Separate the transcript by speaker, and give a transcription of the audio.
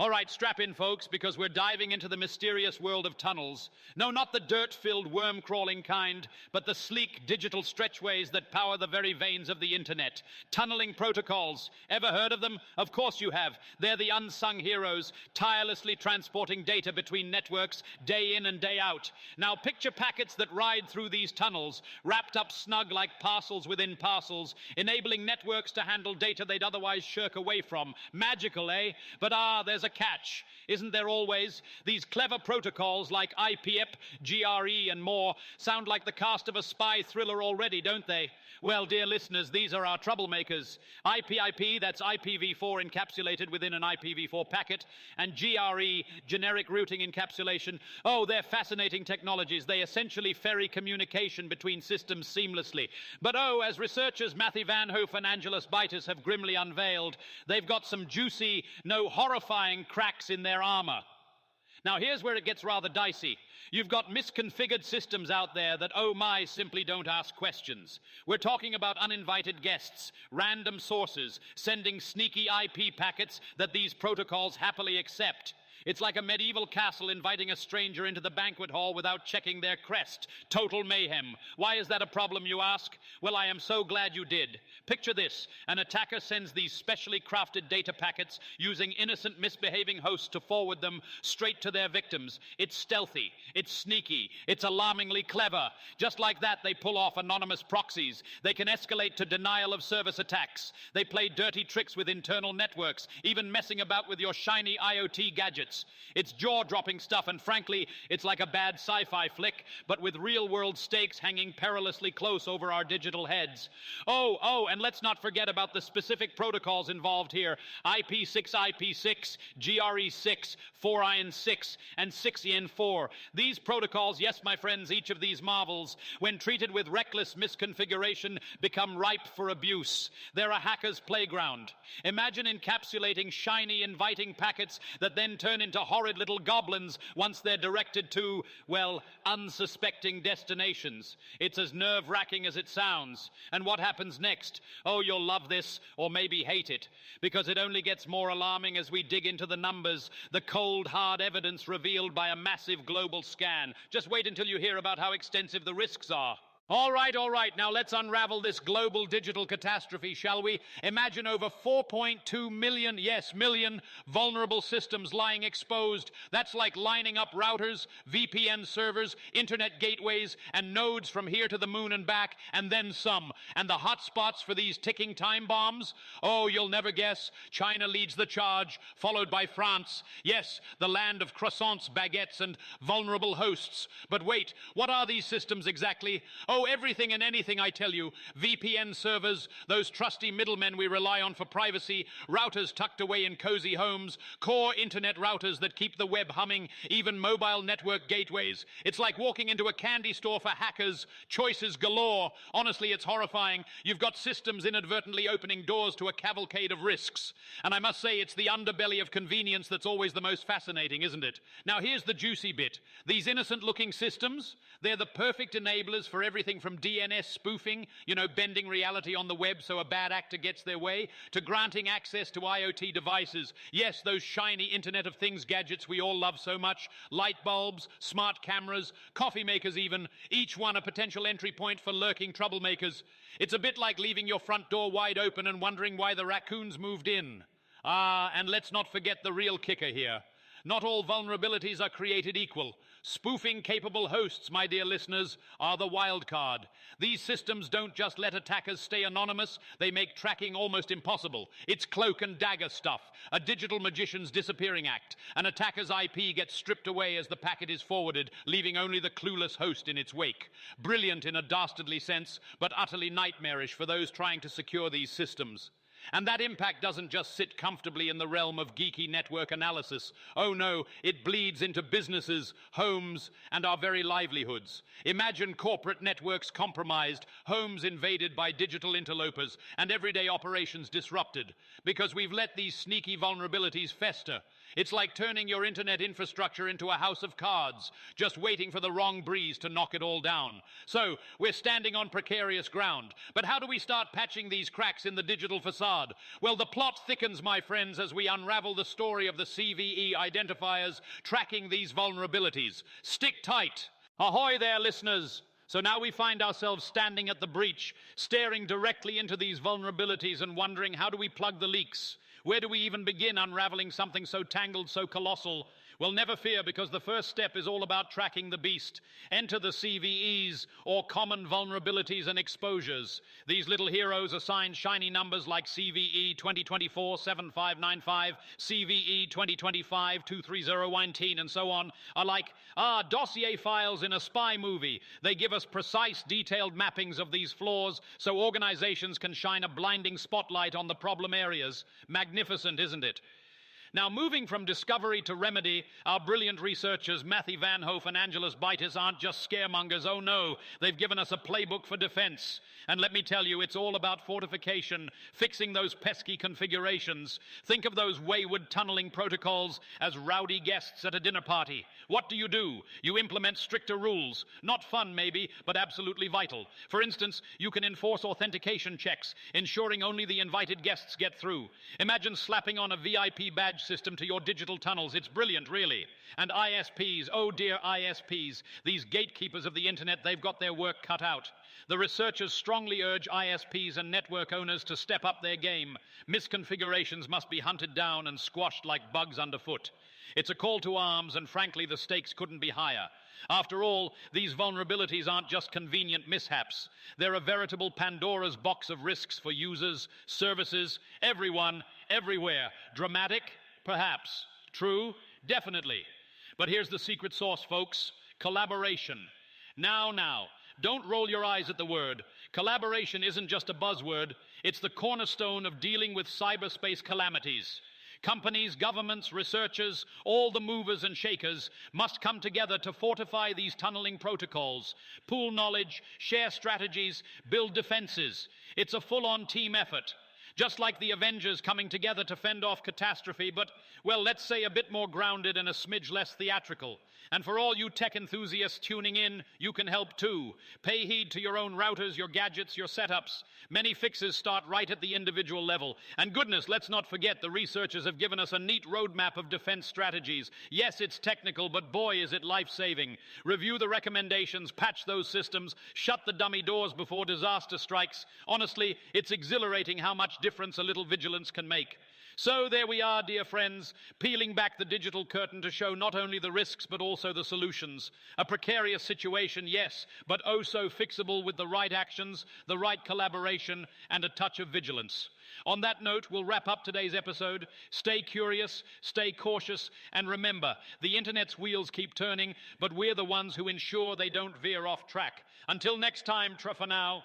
Speaker 1: All right, strap in, folks, because we're diving into the mysterious world of tunnels. No, not the dirt-filled, worm-crawling kind, but the sleek digital stretchways that power the very veins of the internet. Tunneling protocols. Ever heard of them? Of course you have. They're the unsung heroes, tirelessly transporting data between networks, day in and day out. Now, picture packets that ride through these tunnels, wrapped up snug like parcels within parcels, enabling networks to handle data they'd otherwise shirk away from. Magical, eh? But there's a catch. Isn't there always? These clever protocols like IPIP, GRE, and more sound like the cast of a spy thriller already, don't they? Well, dear listeners, these are our troublemakers. IPIP, that's IPv4 encapsulated within an IPv4 packet, and GRE, generic routing encapsulation. Oh, they're fascinating technologies. They essentially ferry communication between systems seamlessly. But as researchers Mathy, Vanhoef, and Angelos Beitis have grimly unveiled, they've got some juicy, horrifying cracks in their armor. Now, here's where it gets rather dicey. You've got misconfigured systems out there that, simply don't ask questions. We're talking about uninvited guests, random sources, sending sneaky IP packets that these protocols happily accept. It's like a medieval castle inviting a stranger into the banquet hall without checking their crest. Total mayhem. Why is that a problem, you ask? Well, I am so glad you did. Picture this. An attacker sends these specially crafted data packets using innocent misbehaving hosts to forward them straight to their victims. It's stealthy. It's sneaky. It's alarmingly clever. Just like that, they pull off anonymous proxies. They can escalate to denial of service attacks. They play dirty tricks with internal networks, even messing about with your shiny IoT gadgets. It's jaw-dropping stuff, and frankly, it's like a bad sci-fi flick, but with real-world stakes hanging perilously close over our digital heads. And let's not forget about the specific protocols involved here. IP6, IP6, GRE6, 4IN6, and 6EN4. These protocols, yes, my friends, each of these marvels, when treated with reckless misconfiguration, become ripe for abuse. They're a hacker's playground. Imagine encapsulating shiny, inviting packets that then turn into horrid little goblins once they're directed to, unsuspecting destinations. It's as nerve-wracking as it sounds. And what happens next? You'll love this, or maybe hate it, because it only gets more alarming as we dig into the numbers, the cold, hard evidence revealed by a massive global scan. Just wait until you hear about how extensive the risks are. All right. Now let's unravel this global digital catastrophe, shall we? Imagine over 4.2 million vulnerable systems lying exposed. That's like lining up routers, VPN servers, internet gateways, and nodes from here to the moon and back, and then some. And the hotspots for these ticking time bombs? You'll never guess. China leads the charge, followed by France. Yes, the land of croissants, baguettes, and vulnerable hosts. But wait, what are these systems exactly? Everything and anything, I tell you. VPN servers, those trusty middlemen we rely on for privacy, routers tucked away in cozy homes, core internet routers that keep the web humming, even mobile network gateways. It's like walking into a candy store for hackers. Choices galore. Honestly, it's horrifying. You've got systems inadvertently opening doors to a cavalcade of risks. And I must say, it's the underbelly of convenience that's always the most fascinating, isn't it? Now, here's the juicy bit. These innocent-looking systems, they're the perfect enablers for everything from DNS spoofing, bending reality on the web so a bad actor gets their way, to granting access to IoT devices. Yes, those shiny Internet of Things gadgets we all love so much. Light bulbs, smart cameras, coffee makers even, each one a potential entry point for lurking troublemakers. It's a bit like leaving your front door wide open and wondering why the raccoons moved in. And let's not forget the real kicker here. Not all vulnerabilities are created equal. Spoofing-capable hosts, my dear listeners, are the wild card. These systems don't just let attackers stay anonymous, they make tracking almost impossible. It's cloak and dagger stuff, a digital magician's disappearing act. An attacker's IP gets stripped away as the packet is forwarded, leaving only the clueless host in its wake. Brilliant in a dastardly sense, but utterly nightmarish for those trying to secure these systems. And that impact doesn't just sit comfortably in the realm of geeky network analysis. Oh no, it bleeds into businesses, homes, and our very livelihoods. Imagine corporate networks compromised, homes invaded by digital interlopers, and everyday operations disrupted, because we've let these sneaky vulnerabilities fester. It's like turning your internet infrastructure into a house of cards, just waiting for the wrong breeze to knock it all down. So, we're standing on precarious ground. But how do we start patching these cracks in the digital facade? Well, the plot thickens, my friends, as we unravel the story of the CVE identifiers tracking these vulnerabilities. Stick tight. Ahoy there, listeners. So now we find ourselves standing at the breach, staring directly into these vulnerabilities and wondering, how do we plug the leaks? Where do we even begin unraveling something so tangled, so colossal? Well, never fear, because the first step is all about tracking the beast. Enter the CVEs, or common vulnerabilities and exposures. These little heroes assigned shiny numbers like CVE 2024-7595, CVE 2025-23019, and so on, are like, dossier files in a spy movie. They give us precise, detailed mappings of these flaws so organizations can shine a blinding spotlight on the problem areas. Magnificent, isn't it? Now, moving from discovery to remedy, our brilliant researchers, Mathy, Vanhoef, and Angelos, Beitis, aren't just scaremongers. Oh no, they've given us a playbook for defense. And let me tell you, it's all about fortification, fixing those pesky configurations. Think of those wayward tunneling protocols as rowdy guests at a dinner party. What do? You implement stricter rules. Not fun, maybe, but absolutely vital. For instance, you can enforce authentication checks, ensuring only the invited guests get through. Imagine slapping on a VIP badge system to your digital tunnels. It's brilliant, really. And ISPs, oh dear ISPs, these gatekeepers of the internet, they've got their work cut out. The researchers strongly urge ISPs and network owners to step up their game. Misconfigurations must be hunted down and squashed like bugs underfoot. It's a call to arms, and frankly, the stakes couldn't be higher. After all, these vulnerabilities aren't just convenient mishaps. They're a veritable Pandora's box of risks for users, services, everyone, everywhere. Dramatic? Perhaps. True? Definitely. But here's the secret sauce, folks. Collaboration. Now. Don't roll your eyes at the word. Collaboration isn't just a buzzword. It's the cornerstone of dealing with cyberspace calamities. Companies, governments, researchers, all the movers and shakers must come together to fortify these tunneling protocols, pool knowledge, share strategies, build defenses. It's a full-on team effort. Just like the Avengers coming together to fend off catastrophe, but, well, let's say a bit more grounded and a smidge less theatrical. And for all you tech enthusiasts tuning in, you can help too. Pay heed to your own routers, your gadgets, your setups. Many fixes start right at the individual level. And goodness, let's not forget, the researchers have given us a neat roadmap of defense strategies. Yes, it's technical, but boy, is it life-saving. Review the recommendations, patch those systems, shut the dummy doors before disaster strikes. Honestly, it's exhilarating how much difference a little vigilance can make. So there we are, dear friends, peeling back the digital curtain to show not only the risks but also the solutions. A precarious situation, yes, but oh so fixable with the right actions, the right collaboration, and a touch of vigilance. On that note, we'll wrap up today's episode. Stay curious, stay cautious, and remember, the internet's wheels keep turning, but we're the ones who ensure they don't veer off track. Until next time, for now.